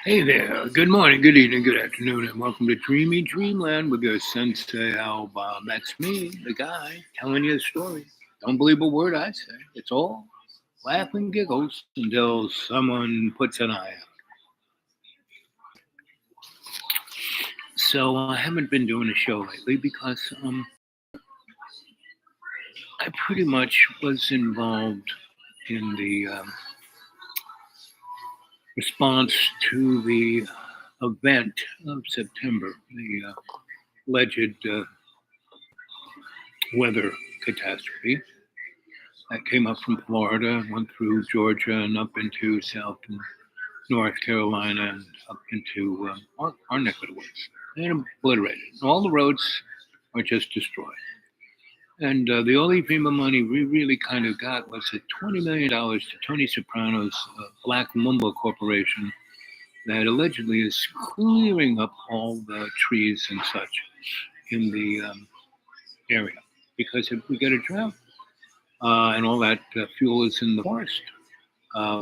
Hey there. Good morning, good evening, good afternoon, and welcome to Dreamy Dreamland with your sensei Alba. That's me, the guy, telling you a story. Don't believe a word I say. It's all laugh and giggles until someone puts an eye out. So I haven't been doing a show lately because I pretty much was involved in the response to the event of September, the alleged weather catastrophe that came up from Florida, went through Georgia and up into South and North Carolina and up into our neck of the woods. And obliterated. All the roads are just destroyed. And the only FEMA money we really kind of got was the $20 million to Tony Soprano's Black Mamba Corporation that allegedly is clearing up all the trees and such in the area. Because if we get a drought, and all that fuel is in the forest,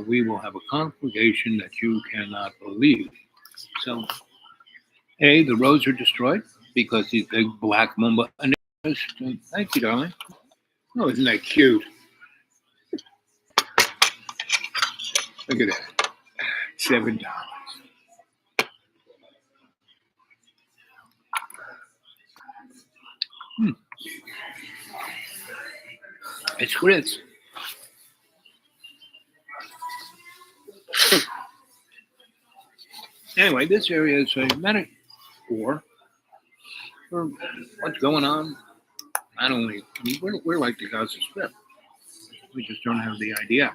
we will have a conflagration that you cannot believe. So, A, the roads are destroyed because these big black mamba. Thank you, darling. Oh, isn't that cute? Look at that. $7. Hmm. It's grits. Anyway, this area is a metaphor for what's going on. Not only, I mean, we're like the Gaza Strip. We just don't have the idea.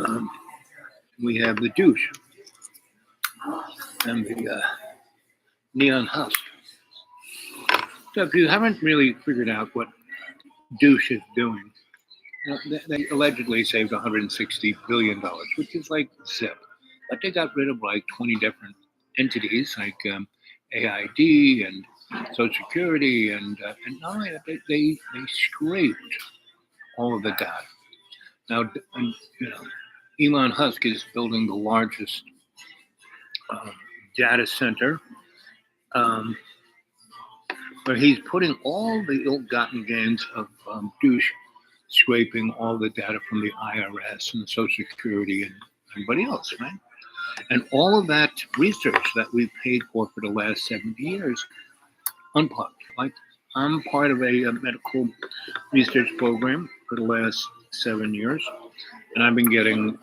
Um, we have the douche and the neon husk. So if you haven't really figured out what douche is doing, they allegedly saved $160 billion, which is like zip. But they got rid of like 20 different entities like AID and Social Security, and not only that, they scraped all of the data. Now, you know, Elon Musk is building the largest um, data center um, where he's putting all the ill-gotten gains of douche scraping all the data from the IRS and Social Security and everybody else, right? And all of that research that we've paid for the last 70 years, unplugged. Like, I'm part of a medical research program for the last 7 years, and I've been getting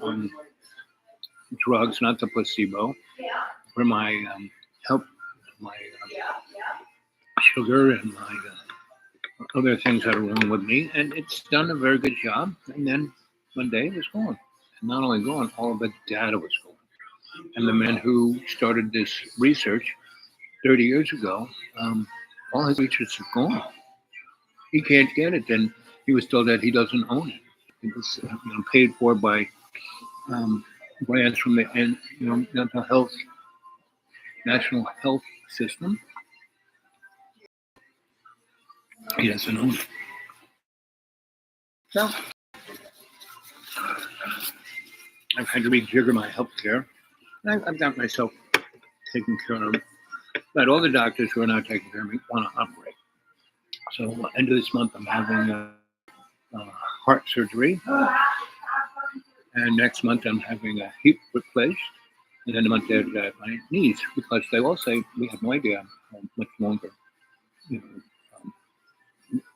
drugs, not the placebo, for my health, my sugar, and my other things that are wrong with me, and it's done a very good job. And then one day it was gone. And not only gone, all of the data was gone. And the man who started this research 30 years ago, all his research is gone. He can't get it, and he was told that he doesn't own it. It was paid for by grants from the mental health, national health system. He doesn't own it. So I've had to rejigger my health care. I've got myself taken care of. But all the doctors who are not taking care of me want to operate. So end of this month, I'm having heart surgery. And next month, I'm having a hip replaced. And then the month after that, my knees, because they all say we have no idea how much longer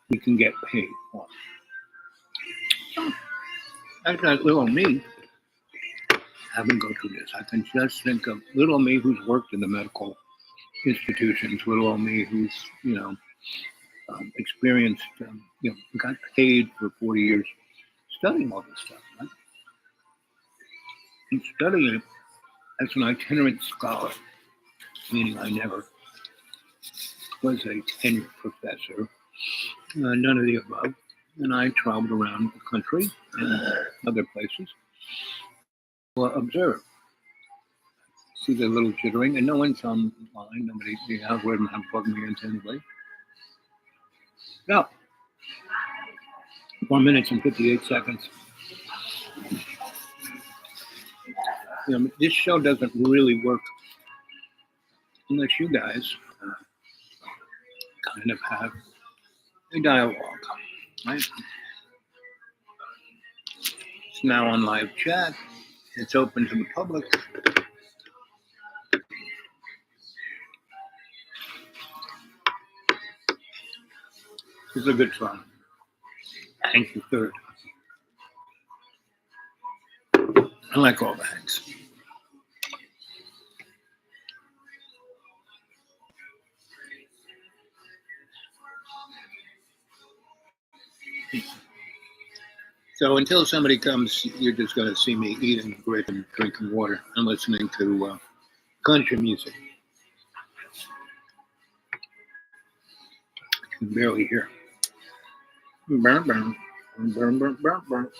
we can get paid for. So, I've got little me having to go through this. I can just think of little me who's worked in the medical institutions, little me who's, experienced, got paid for 40 years studying all this stuff, right? And studying it as an itinerant scholar, meaning I never was a tenured professor, none of the above. And I traveled around the country and other places to observe, see the little jittering, and no one's online. Nobody, the algorithm have plugged me into anyway. Now, 4 minutes and 58 seconds. This show doesn't really work unless you guys kind of have a dialogue, right? It's now on live chat. It's open to the public. It's a good fun. Hank the Third. I like all the Hanks. So until somebody comes, you're just going to see me eating grit and drinking water and listening to country music. I can barely hear. Burn, burn, burn, burn, burn, burn.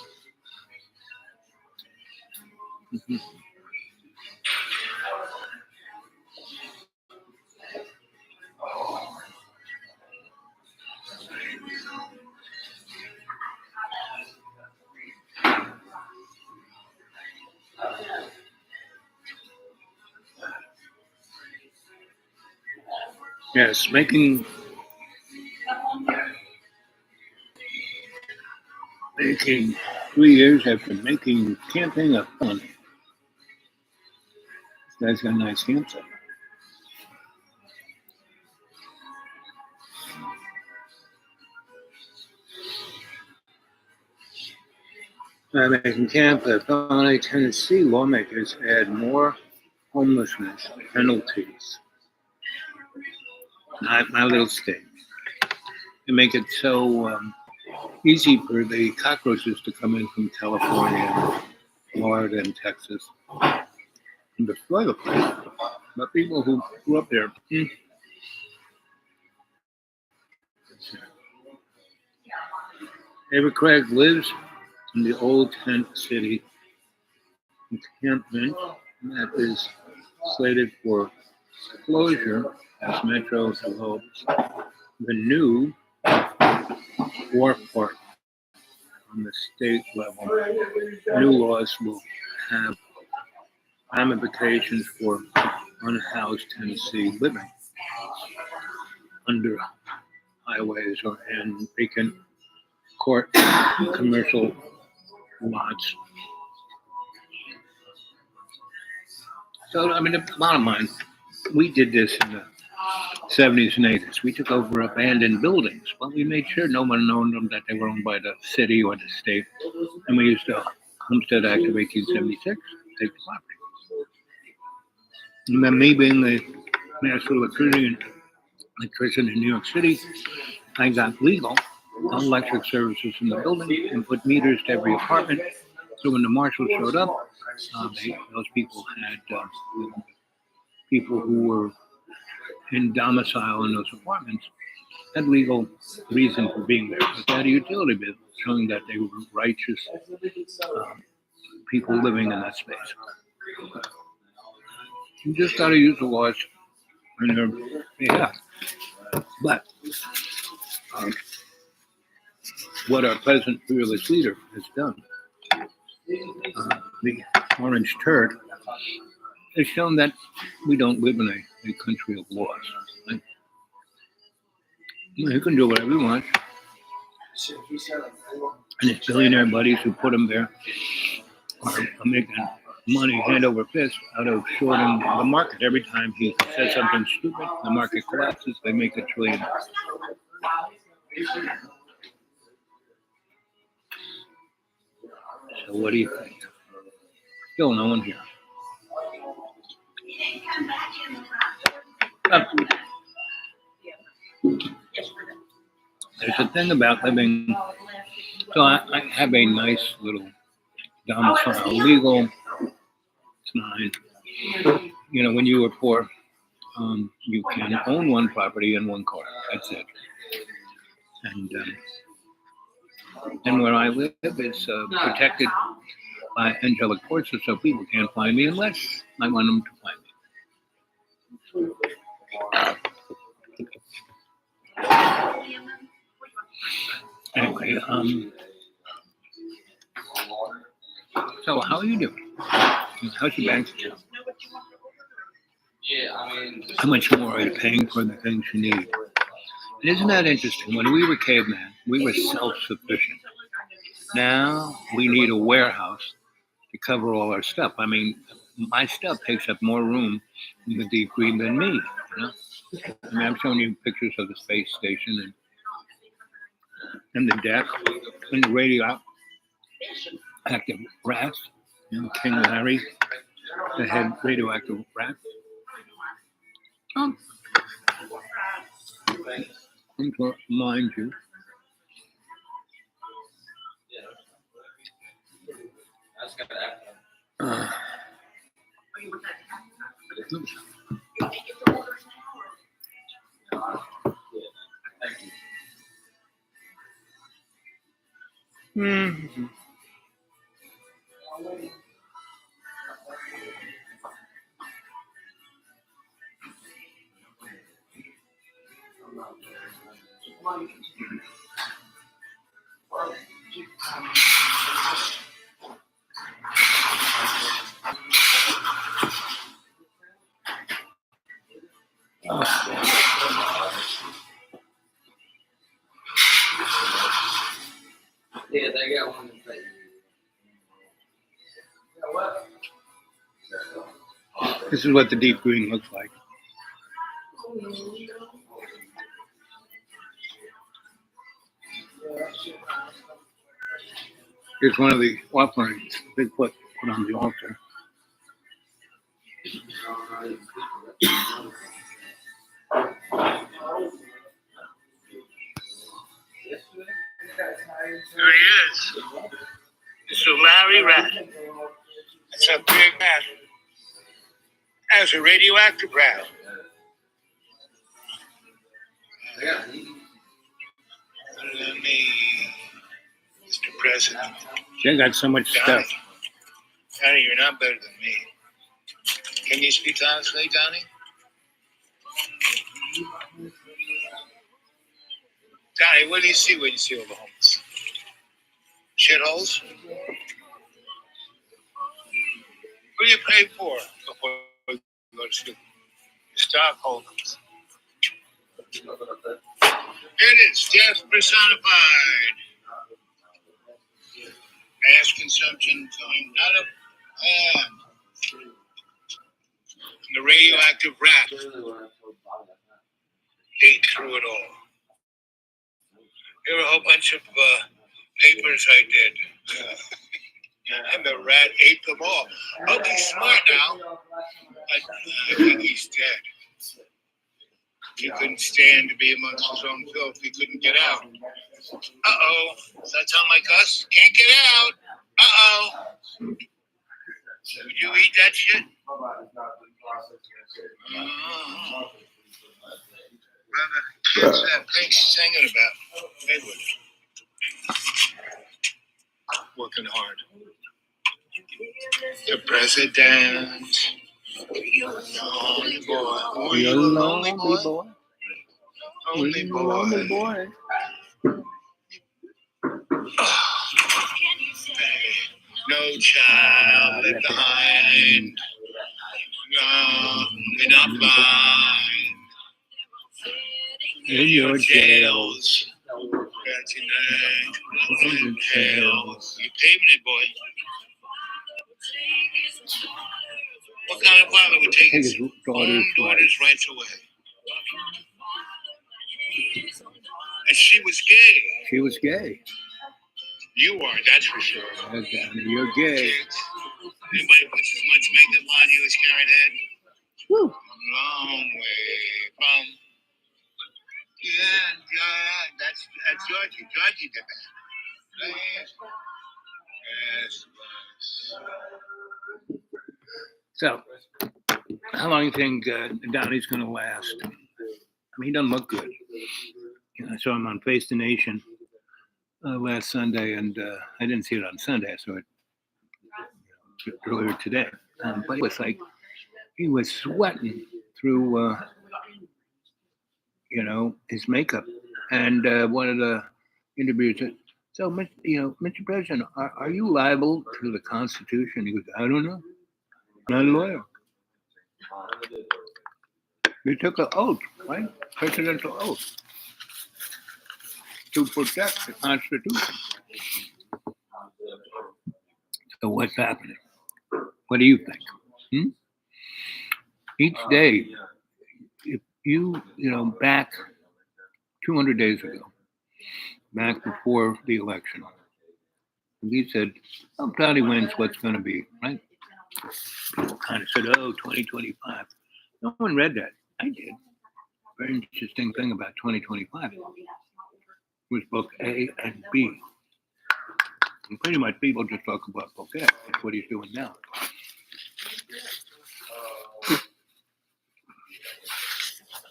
Mm-hmm. Yes, making 3 years after making camping a fun. This guy's got a nice campsite. Making camp at Felony, Tennessee, lawmakers add more homelessness penalties. My little state. They make it so easy for the cockroaches to come in from California, Florida, and Texas and destroy the place. But people who grew up there, David Craig lives in the old tent city encampment that is slated for closure as Metro develops the new warport on the state level. New laws will have ramifications for unhoused Tennessee living under highways or in vacant court commercial lots. So, the bottom line, we did this in the 70s and 80s. We took over abandoned buildings, but we made sure no one owned them, that they were owned by the city or the state. And we used the Homestead Act of 1876 to take the property. And then me being the master electrician in New York City, I got legal electric services in the building and put meters to every apartment. So when the marshals showed up, those people had people who were in domicile in those apartments had legal reason for being there. But they had a utility bill showing that they were righteous people living in that space. You just got to use the laws in their behalf. But what our present fearless leader has done, the orange turd, has shown that we don't live in a country of laws. Right? You can do whatever you want. And his billionaire buddies who put him there are making money hand over fist out of shorting the market. Every time he says something stupid, the market collapses, they make $1 trillion. So what do you think? Still no one here. There's a thing about living. So I have a nice little domicile, legal. It's mine. When you were poor, you can own one property and one car. That's it. And where I live is protected by angelic forces, so people can't find me unless I want them to find me. Anyway, so how are you doing? How's your bank account? How much more are you paying for the things you need? And isn't that interesting? When we were cavemen, we were self-sufficient. Now we need a warehouse to cover all our stuff. I mean, my stuff takes up more room in the deep green than me. You know? I mean, I'm showing you pictures of the space station and the deck and the radioactive rats. You know, King Larry, the head radioactive rat. Mind you. Oops. Mm-hmm. Yeah, they got one in This is what the deep green looks like. Here's one of the offerings Bigfoot put on the altar. There he is. It's a Larry rat. It's a big rat. That's a radioactive rat. Let me, Mr. President. They got so much stuff. Donnie, you're not better than me. Can you speak honestly, Donnie? Donnie, what do you see when you see all the homeless? Shitholes? What do you pay for before you go to school? Stockholders. Here it is, death personified. Mass consumption going out of hand. And the radioactive rat ate through it all. Here were a whole bunch of papers I did. And the rat ate them all. Oh, he's smart now. I think he's dead. He couldn't stand to be amongst his own filth. He couldn't get out. Uh-oh. Does that sound like us? Can't get out. Uh-oh. Would you eat that shit? Well, the kids that Pink's singing about, they would. Working hard. The president. You're a lonely boy. Oh, you're a lonely boy. Lonely boy. No child left behind. No, you're not blind. In your jails. In jails. You're paving it, boy. What kind of father would take his own daughter's rights away? And she was gay. She was gay. You are, that's for sure. You're gay. Anybody puts as much makeup on you as carrot head? Woo. Long way from. Yeah, that's Georgie. Georgie did that. Yes. So, how long do you think Donnie's going to last? I mean, he doesn't look good. You know, I saw him on Face the Nation last Sunday, and I didn't see it on Sunday. I saw it earlier today. But it was like he was sweating through, his makeup. And one of the interviewers said, "So, Mr. President, are you liable to the Constitution?" He goes, "I don't know. not a lawyer. He took an oath, right? Presidential oath to protect the Constitution. So what's happening? What do you think? Hmm? Each day, if back 200 days ago, back before the election, we said, oh, Donnie wins, what's going to be, right? People kind of said, oh, 2025. No one read that. I did. Very interesting thing about 2025 was book A and B. And pretty much people just talk about book A. That's what he's doing now.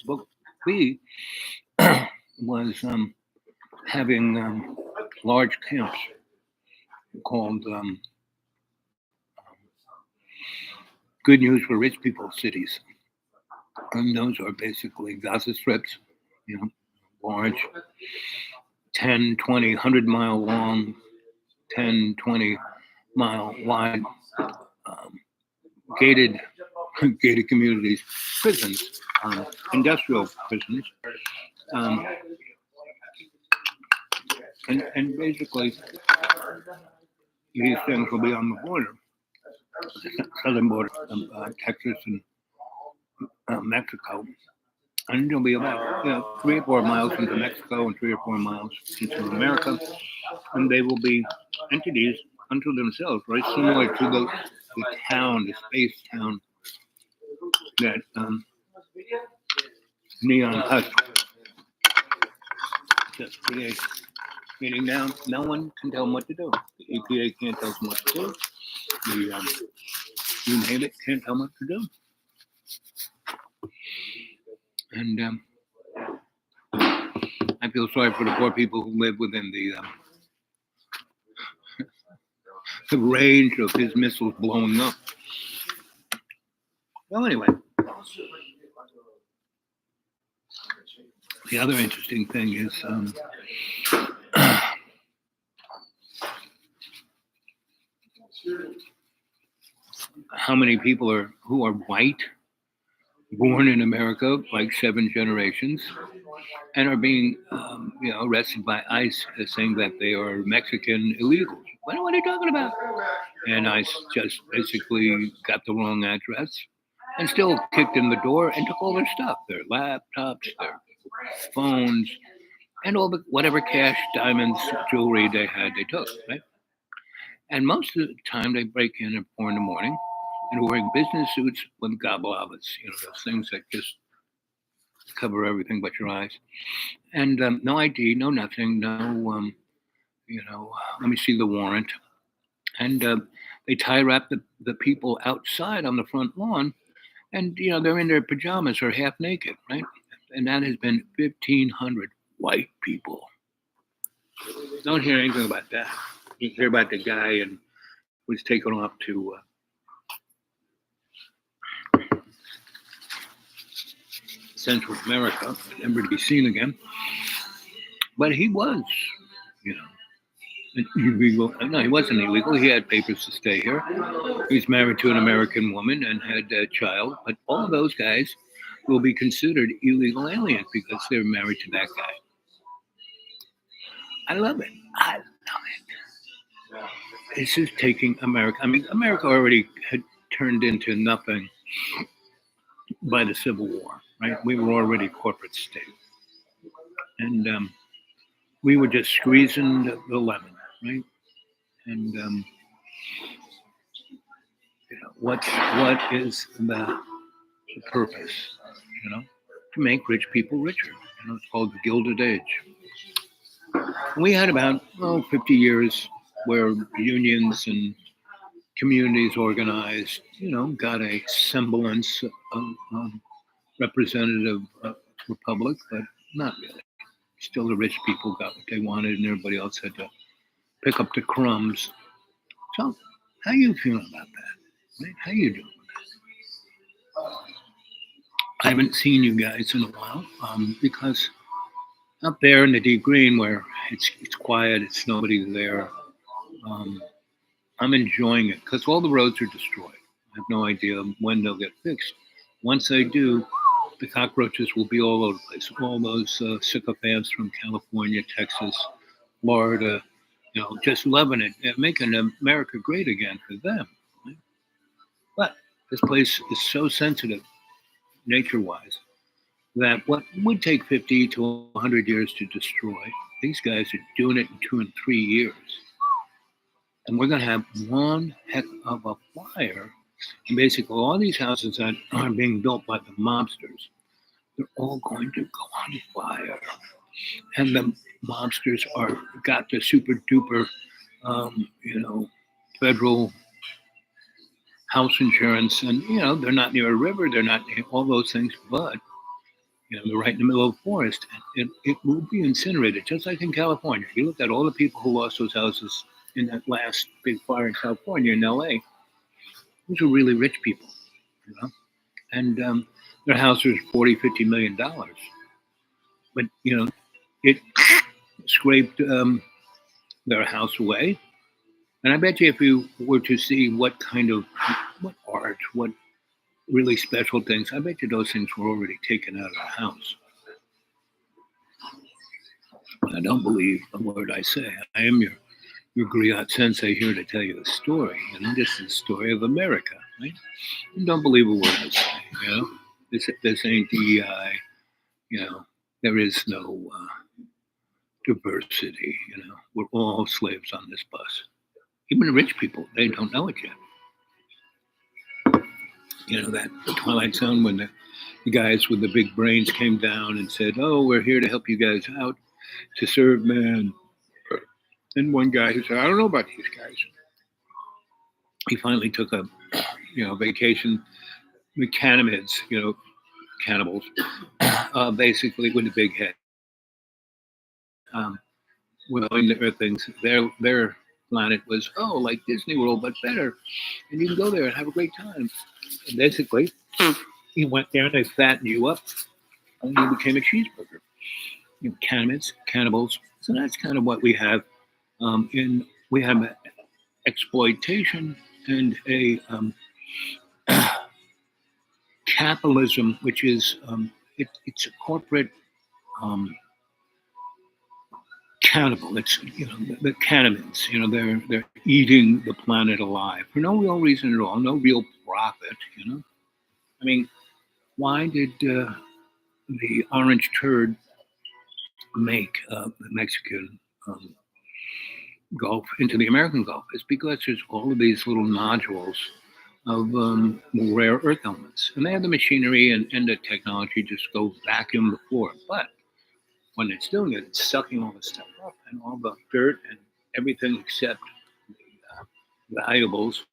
Book B was having large camps called Good News for Rich People Cities. And those are basically Gaza strips, large, 10, 20, 100-mile long, 10, 20-mile wide, gated communities, prisons, industrial prisons. And basically, these things will be on the border, the southern border of Texas and Mexico. And they'll be about 3 or 4 miles into Mexico and 3 or 4 miles into America. And they will be entities unto themselves, very similar to the town, the space town that Neon Husk just created. Meaning now, no one can tell them what to do. The EPA can't tell them what to do. You name it, can't tell them what to do. And I feel sorry for the poor people who live within the range of his missiles blowing up. Well, anyway, the other interesting thing is how many people who are white, born in America, like 7 generations, and are being arrested by ICE saying that they are Mexican illegals. What are you talking about? And ICE just basically got the wrong address and still kicked in the door and took all their stuff, their laptops, their phones, and all the whatever cash, diamonds, jewelry they had, they took, right? And most of the time they break in at 4 in the morning and wearing business suits with gobblers, those things that just cover everything but your eyes. And no ID, no nothing, no, let me see the warrant. And they tie wrap the people outside on the front lawn, and they're in their pajamas or half naked, right? And that has been 1,500 white people. Don't hear anything about that. You hear about the guy and was taken off to Central America, never to be seen again. But he was, illegal. No, he wasn't illegal. He had papers to stay here. He was married to an American woman and had a child. But all of those guys will be considered illegal aliens because they're married to that guy. I love it. I love it. This is taking America. I mean, America already had turned into nothing by the Civil War, right? We were already a corporate state. And we were just squeezing the lemon, right? And what is the purpose? To make rich people richer. It's called the Gilded Age. And we had about 50 years where unions and communities organized, got a semblance of representative republic, but not really. Still, the rich people got what they wanted, and everybody else had to pick up the crumbs. So, how you feeling about that? Right? How you doing? I haven't seen you guys in a while because up there in the deep green where it's quiet, it's nobody there. I'm enjoying it because all the roads are destroyed. have no idea when they'll get fixed. Once they do, the cockroaches will be all over the place. All those sycophants from California, Texas, Florida, just loving it and making America great again for them. Right? But this place is so sensitive, nature-wise, that what would take 50 to 100 years to destroy, these guys are doing it in 2 and 3 years. And we're going to have one heck of a fire. And basically, all these houses that are being built by the mobsters, they're all going to go on fire. And the mobsters got the super duper, federal house insurance, and they're not near a river, they're not near all those things, but they're right in the middle of a forest, and it will be incinerated, just like in California. You look at all the people who lost those houses in that last big fire in California, in LA. Those were really rich people, and their house was $40, $50 million. But it scraped their house away. And I bet you, if you were to see what art, what really special things, I bet you those things were already taken out of the house. I don't believe a word I say. I am your griot sensei here to tell you the story. This is the story of America, right? And don't believe a word I say. This ain't DEI. There is no diversity. We're all slaves on this bus. Even the rich people, they don't know it yet. That Twilight Zone, when the guys with the big brains came down and said, "Oh, we're here to help you guys out to serve man." And one guy who said, "I don't know about these guys." He finally took a vacation with cannibals, cannibals, basically with a big head. Willing the earth things. Their planet was like Disney World, but better, and you can go there and have a great time. And basically, you went there and they fattened you up, and you became a cheeseburger. Cannibals. So that's kind of what we have. We have exploitation and a capitalism, which is it's a corporate cannibal. It's the cannibals. They're eating the planet alive for no real reason at all, no real profit. I mean, why did the orange turd make the Mexican Gulf into the American Gulf? It's because there's all of these little nodules of rare earth elements, and they have the machinery and the technology just go vacuum the floor. But when it's doing it, it's sucking all the stuff up, and all the dirt and everything except the valuables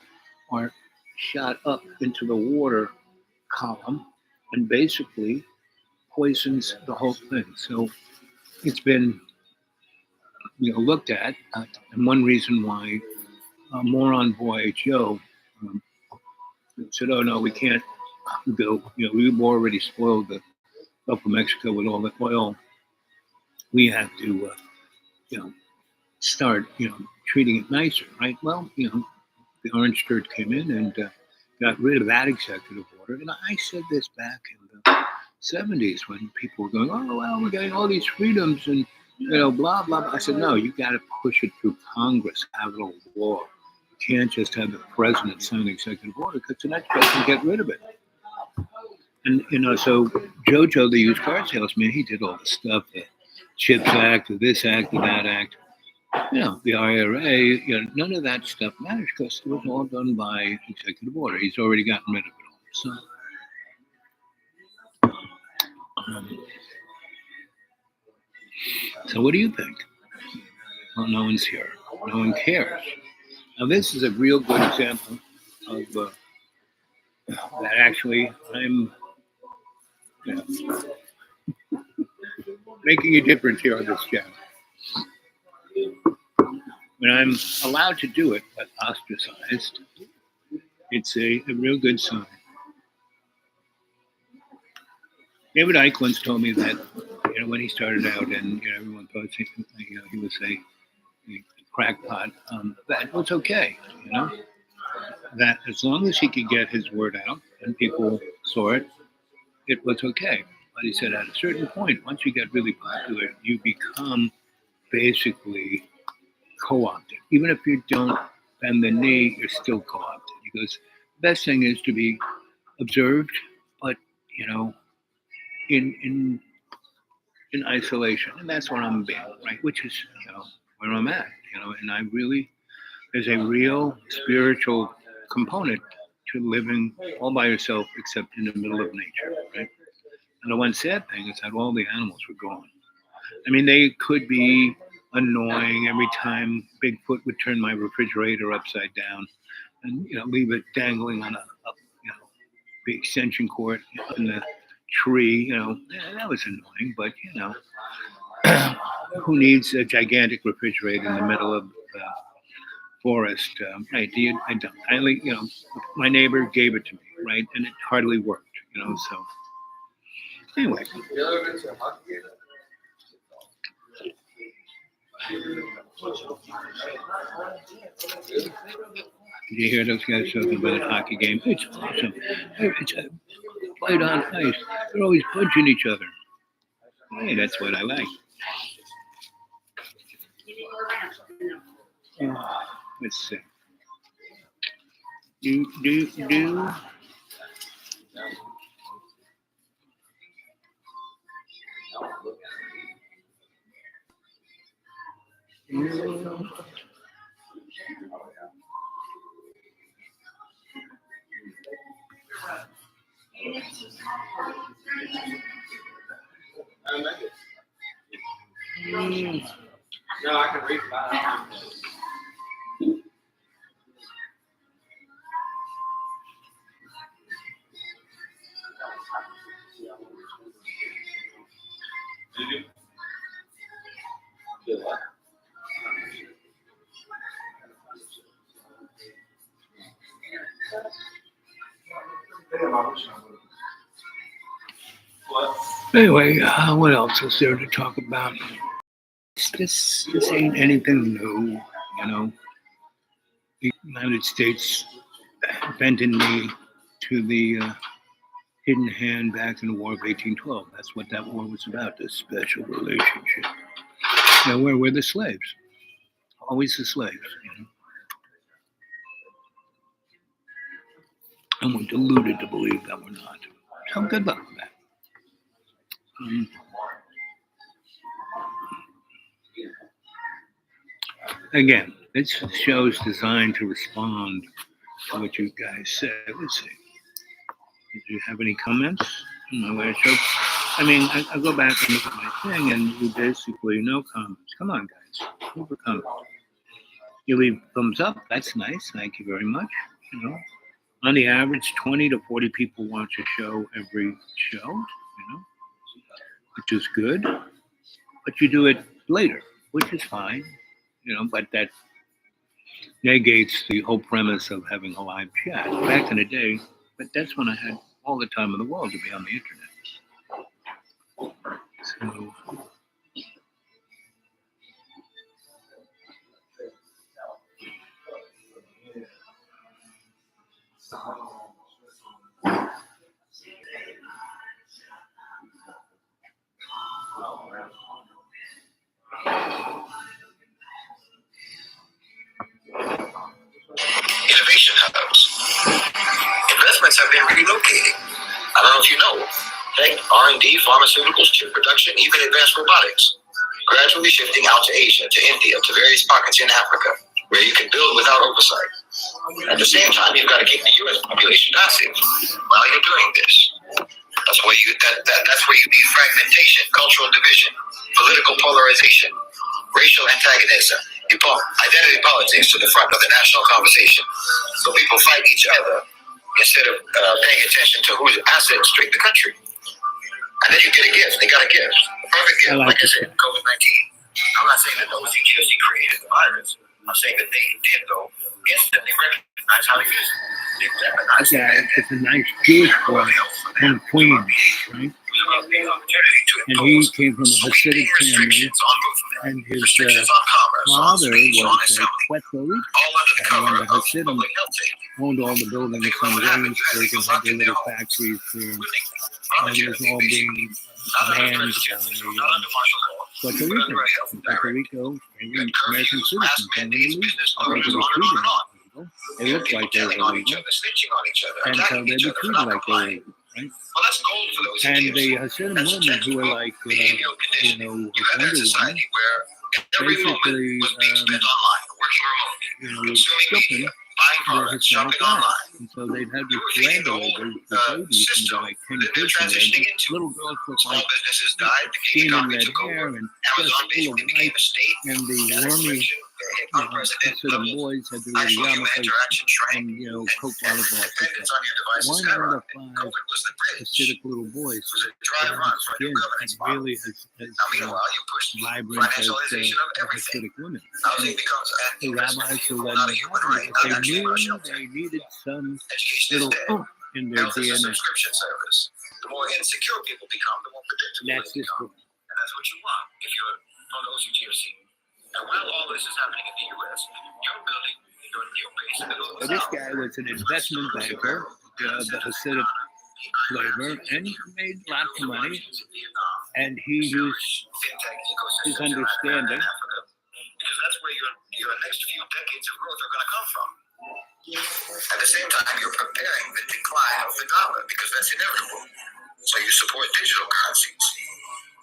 are shot up into the water column and basically poisons the whole thing. So it's been looked at, and one reason why moron boy Joe said, "Oh no, we can't go. We've already spoiled the Gulf of Mexico with all the oil. We have to, start, treating it nicer, right?" Well, the orange turd came in and got rid of that executive order. And I said this back in the 70s when people were going, "Oh, well, we're getting all these freedoms and, blah, blah, blah." I said, no, you got to push it through Congress, capital law. You can't just have the president sign the executive order because the next president can get rid of it. And, so Jojo, the used car salesman, he did all the stuff, the CHIPS Act, or this act, or that act. The IRA, none of that stuff matters because it was all done by executive order. He's already gotten rid of it all. So what do you think? Well, no one's here. No one cares. Now, this is a real good example of that actually I'm making a difference here on this channel. When I'm allowed to do it, but ostracized, it's a real good sign. David Icke once told me that, when he started out and everyone thought he was a crackpot, that was okay, that as long as he could get his word out and people saw it, it was okay. But he said at a certain point, once you get really popular, you become basically co-opted. Even if you don't bend the knee, you're still co-opted. He goes, the best thing is to be observed, but you know, in in isolation, and that's what I'm being, right? Which is where I'm at, and I really there's a real spiritual component to living all by yourself, except in the middle of nature, right? And the one sad thing is that all the animals were gone. I mean, they could be annoying every time Bigfoot would turn my refrigerator upside down and leave it dangling on a the extension cord in the tree. That was annoying, but who needs a gigantic refrigerator in the middle of the forest? Right? I don't. My neighbor gave it to me, right, and it hardly worked. So anyway. You ever been to a hockey game? Did you hear those guys talking about a hockey game? It's awesome. It's a fight on ice. They're always punching each other. Hey, that's what I like. Let's see. Do. No, I can read about it. Anyway, what else is there to talk about? This ain't anything new, The United States bent in knee to the hidden hand back in the War of 1812. That's what that war was about, this special relationship. Where we're the slaves. Always the slaves, And we're deluded to believe that we're not. So good luck with that. Again, this show's designed to respond to what you guys said. Let's see. Did you have any comments on my last show? I mean, I go back and look at my thing, and you basically no comments. Come on, guys, leave a comment. You leave thumbs up. That's nice. Thank you very much. On the average, 20 to 40 people watch a show every show. Which is good. But you do it later, which is fine. But that negates the whole premise of having a live chat. Back in the day, but that's when I had all the time in the world to be on the internet. So, innovation hubs. Investments have been relocating. I don't know if you know. Tech, R&D, pharmaceuticals, chip production, even advanced robotics. Gradually shifting out to Asia, to India, to various pockets in Africa, where you can build without oversight. At the same time, you've got to keep the U.S. population passive while you're doing this. That's where you need fragmentation, cultural division, political polarization, racial antagonism. You put identity politics to the front of the national conversation. So people fight each other instead of paying attention to whose assets treat the country. And then you get a gift. They got a gift. A perfect gift. Like I said, COVID-19. I'm not saying that the OCGOC created the virus. I'm saying that they did, though, instantly recognize how to use it. They recognize it's a nice Jewish boy from Queens, right? And he came from a Hasidic family, and his father was a Puerto Rican, and the Hasidim owned all the buildings on Williamsburg and had their little factories there. And it was all being manned by Puerto Rico. Puerto Rico, American citizens, and they were treated like illegal. They looked like they were illegal, and so they were treated like they were illegal, right? And the Hasidim women who were like, Wonder Woman, basically, were stripping their Hispanic lives. And so they've had this grandmother, the babies, and like 10 kids in there. Little girls look like steaming red hair and just full of life. And the wormy Hasidim boys had the little yarmulkes and, Coke bottle glasses. 1 out of 5 Hasidic little boys have skin as really as vibrant as Hasidic women. And the rabbis who led them, they knew they needed some little in their DNA. The more insecure people become, the more predictable That's they just become. And that's what you want if you're on the OCGFC. And while all this is happening in the U.S., you're building your new base in the middle of the This South. guy was an investment banker, the Hasidic flavor, and he made lots of money. And he used his understanding. Because that's where your next few decades of growth are going to come from. At the same time, you're preparing the decline of the dollar because that's inevitable. So you support digital currencies,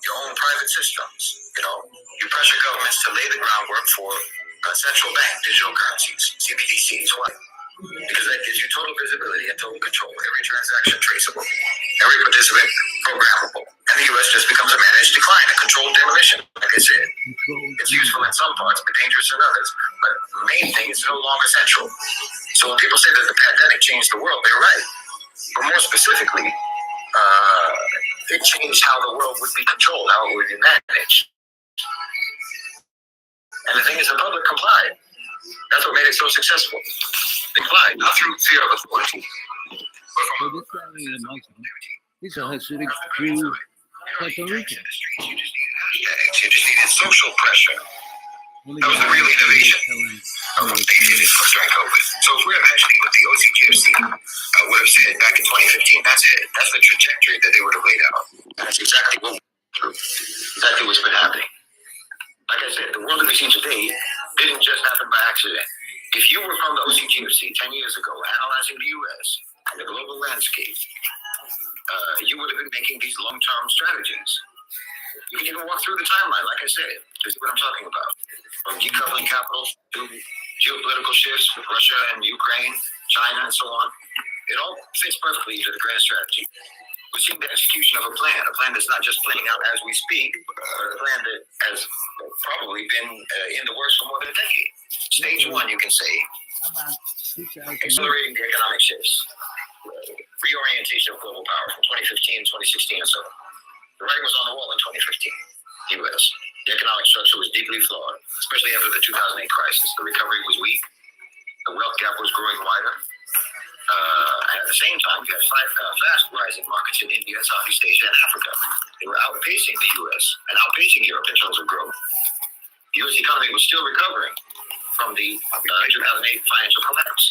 your own private systems. You pressure governments to lay the groundwork for central bank digital currencies, CBDCs. Why? Because that gives you total visibility and total control. Every transaction traceable, every participant programmable. And the U.S. just becomes a managed decline, a controlled demolition, like I said. It's useful in some parts, but dangerous in others. But the main thing is no longer central. So when people say that the pandemic changed the world, they're right. But more specifically, it changed how the world would be controlled, how it would be managed. And the thing is, the public complied. That's what made it so successful. Complied, not through fear of authority, but So from this guy is a Muslim. He's a Hasidic Jew, Puerto Rican. You just needed social pressure. That was the real innovation of what they did during COVID. So if we're imagining what the OCGFC would have said back in 2015, that's it. That's the trajectory that they would have laid out. And that's exactly what's been happening. Like I said, the world that we see today didn't just happen by accident. If you were from the OCGFC 10 years ago, analyzing the U.S. and the global landscape, you would have been making these long-term strategies. You can even walk through the timeline, like I said. This is what I'm talking about. From decoupling capitals to geopolitical shifts with Russia and Ukraine, China, and so on. It all fits perfectly into the grand strategy. We're seeing the execution of a plan that's not just playing out as we speak, but a plan that has probably been in the works for more than a decade. Stage 1, you can say, accelerating the economic shifts, reorientation of global power from 2015, 2016, and so on. The writing was on the wall in 2015, U.S. The economic structure was deeply flawed, especially after the 2008 crisis. The recovery was weak. The wealth gap was growing wider. And at the same time, we had fast rising markets in India, Southeast Asia, and Africa. They were outpacing the U.S. and outpacing Europe in terms of growth. The U.S. economy was still recovering from the 2008 financial collapse.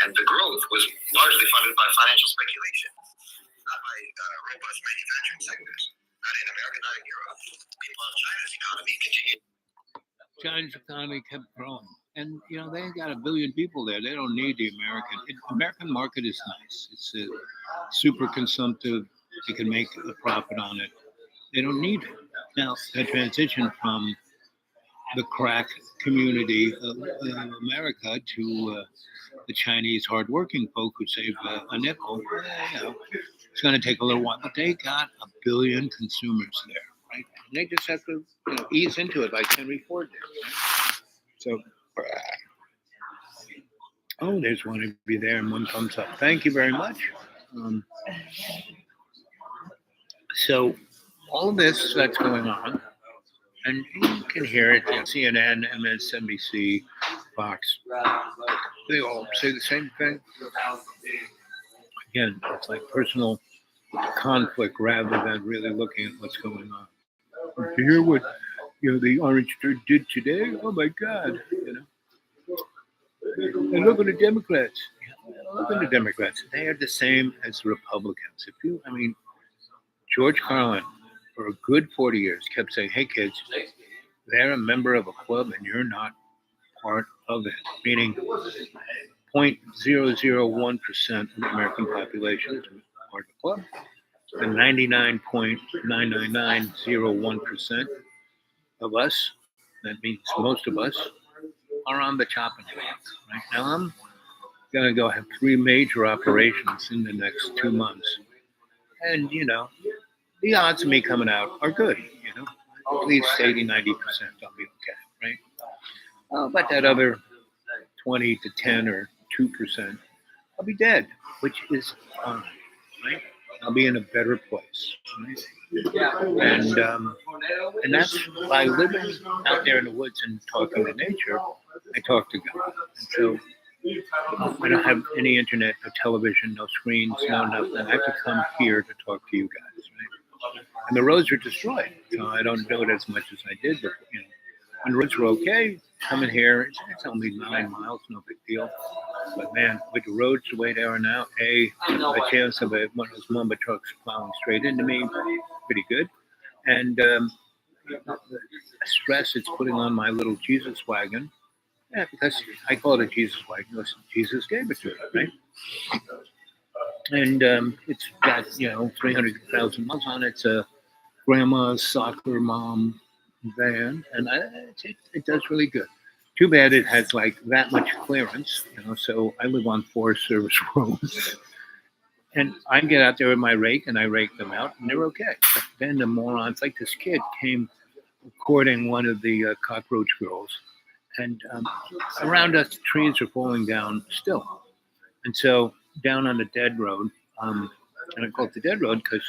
And the growth was largely funded by financial speculation, not by robust manufacturing sectors. Not in America, not in Europe. Meanwhile, China's economy continued. China's economy kept growing. And, they ain't got 1 billion people there. They don't need the American. American market is nice. It's super consumptive. You can make a profit on it. They don't need it. Now, the transition from the crack community of America to the Chinese hardworking folk who save a nickel, it's going to take a little while. But they got 1 billion consumers there, right? And they just have to ease into it like Henry Ford did. Right? So, there's one of you there and one thumbs up. Thank you very much. So all this that's going on, and you can hear it, CNN, MSNBC, Fox, they all say the same thing. Again, it's like personal conflict rather than really looking at what's going on. To hear what the Orange did today, oh my God, and look at the Democrats. look at the Democrats. They are the same as the Republicans. George Carlin, for a good 40 years, kept saying, "Hey, kids, they're a member of a club and you're not part of it," meaning 0.001% of the American population is part of the club. The 99.99901% of us, that means most of us, are on the chopping block. Right now, I'm going to go have 3 major operations in the next 2 months. And, the odds of me coming out are good, at least 80, 90%, I'll be okay, right? But that other 20 to 10 or 2%, I'll be dead, which is fine, right? I'll be in a better place, right? And that's by living out there in the woods and talking to nature. I talk to God, and so I don't have any internet, no television, no screens, no nothing. I have to come here to talk to you guys, right? And the roads are destroyed, so I don't do it as much as I did before. When the roads were okay, coming here, it's only 9 miles, no big deal. But man, with the roads the way they are now, a chance of one of those Mumba trucks plowing straight into me, pretty good. And the stress it's putting on my little Jesus wagon, yeah, because I call it a Jesus wagon. Listen, Jesus gave it to me, right? And it's got 300,000 miles on it. It's a grandma's soccer mom van, and it does really good. Too bad it has like that much clearance, so I live on 4 service roads. And I get out there with my rake and I rake them out and they're okay. But then the morons, like this kid came courting one of the cockroach girls, and around us, trees are falling down still. And so down on the dead road, and I call it the dead road because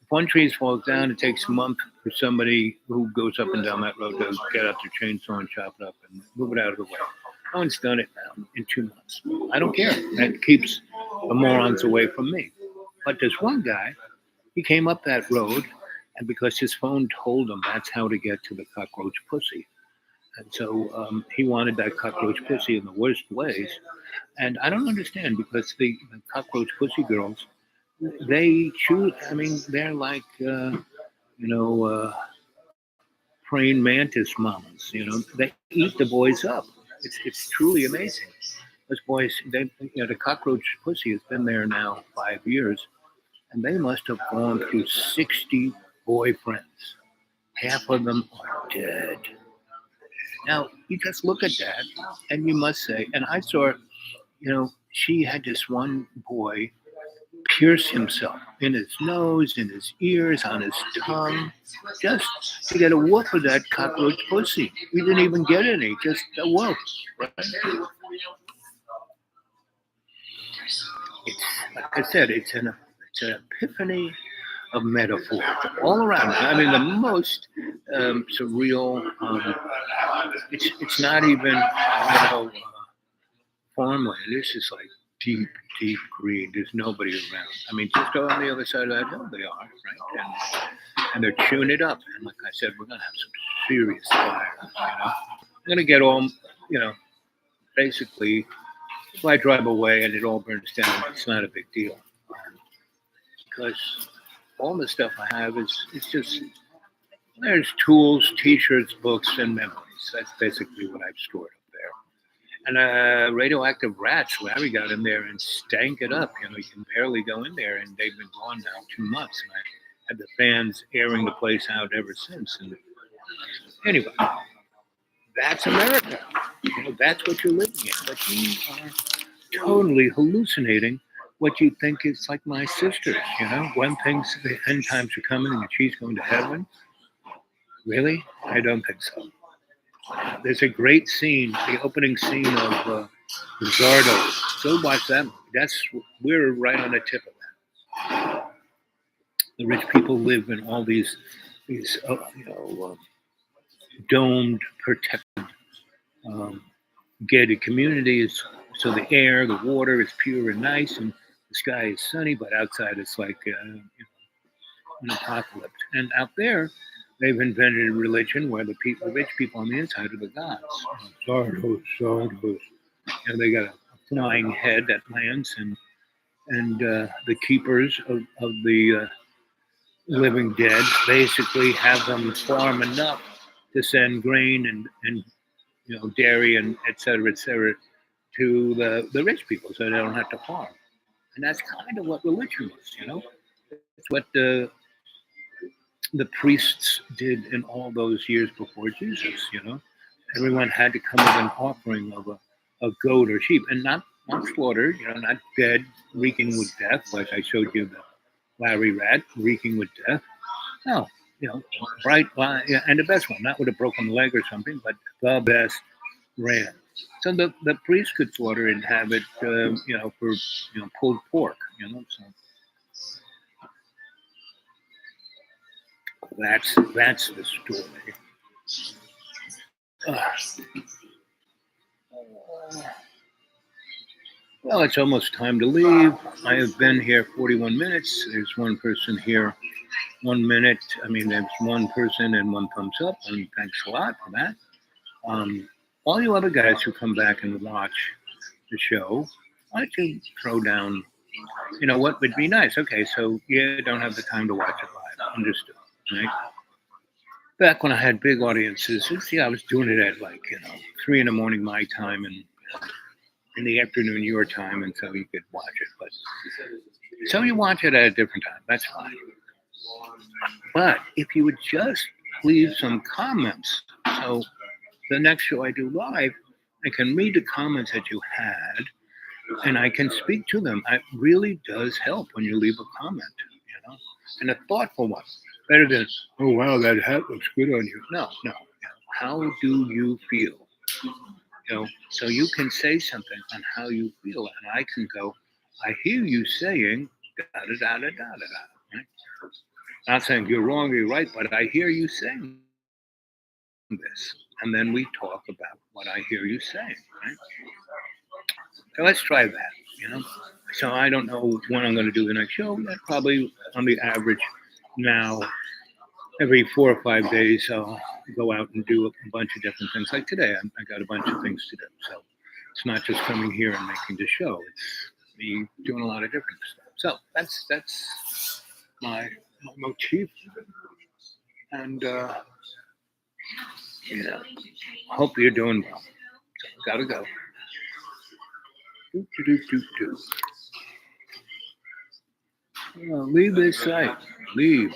if one tree falls down, it takes a month for somebody who goes up and down that road to get out their chainsaw and chop it up and move it out of the way. No one's done it now in 2 months. I don't care. That keeps the morons away from me. But there's one guy, he came up that road, and because his phone told him that's how to get to the cockroach pussy. And so he wanted that cockroach pussy in the worst ways. And I don't understand because the cockroach pussy girls, they choose, they're like, praying mantis mamas, they eat the boys up. It's truly amazing. Those boys, the cockroach pussy has been there now 5 years, and they must have gone through 60 boyfriends. Half of them are dead. Now, you just look at that, and you must say, and I saw, she had this one boy pierce himself in his nose, in his ears, on his tongue, just to get a whoop of that cockroach pussy. We didn't even get any, just a whoop, right? It's, like I said, it's an epiphany of metaphors all around. The most surreal. It's not even farmland. This is like deep, deep green. There's nobody around. Just go on the other side of that hill, they are, right? And they're chewing it up. And like I said, we're going to have some serious fire, I'm going to get all, basically, if I drive away and it all burns down, it's not a big deal. Because all the stuff I have it's just, there's tools, t-shirts, books, and memories. That's basically what I've stored up there. And radioactive rats, Larry got in there and stank it up. You can barely go in there, and they've been gone now 2 months. And I had the fans airing the place out ever since. And anyway, that's America. That's what you're living in. But you are totally hallucinating what you think is like my sisters. One thinks the end times are coming and she's going to heaven. Really? I don't think so. There's a great scene, the opening scene of Zardo. Go watch that movie. We're right on the tip of that. The rich people live in all these domed, protected, gated communities. So the air, the water is pure and nice, and the sky is sunny, but outside it's like an apocalypse. And out there, they've invented a religion where the rich people on the inside are the gods. Zardos. They got a flying head that lands, and the keepers of the living dead basically have them farm enough to send grain and dairy and et cetera, to the rich people so they don't have to farm. And that's kind of what religion was. It's what the priests did in all those years before Jesus. Everyone had to come with an offering of a goat or sheep, and not slaughtered, not dead, reeking with death, like I showed you the Larry rat reeking with death. No, bright line, yeah, and the best one, not with a broken leg or something, but the best ram. So the priest could slaughter and have it, for pulled pork. So that's the story. Uh, well, it's almost time to leave. I have been here 41 minutes. There's one person here 1 minute. I mean, there's one person and one thumbs up, and thanks a lot for that. All you other guys who come back and watch the show, why don't you throw down, what would be nice? Okay, so you don't have the time to watch it live. Understood, right? Back when I had big audiences, I was doing it at 3 in the morning my time and in the afternoon your time, and so you could watch it. But so you watch it at a different time. That's fine. But if you would just leave some comments, so the next show I do live, I can read the comments that you had, and I can speak to them. It really does help when you leave a comment, and a thoughtful one. Better than, oh, wow, that hat looks good on you. No. How do you feel? So you can say something on how you feel, and I can go, I hear you saying da. Right? Not saying you're wrong, you're right, but I hear you saying this. And then we talk about what I hear you saying, right? So let's try that. So I don't know when I'm going to do the next show. Probably on the average now, every 4 or 5 days, I'll go out and do a bunch of different things. Like today, I got a bunch of things to do. So it's not just coming here and making the show. It's me doing a lot of different stuff. So that's my motif. And, hope you're doing well. So, gotta go. Leave this site. Leave.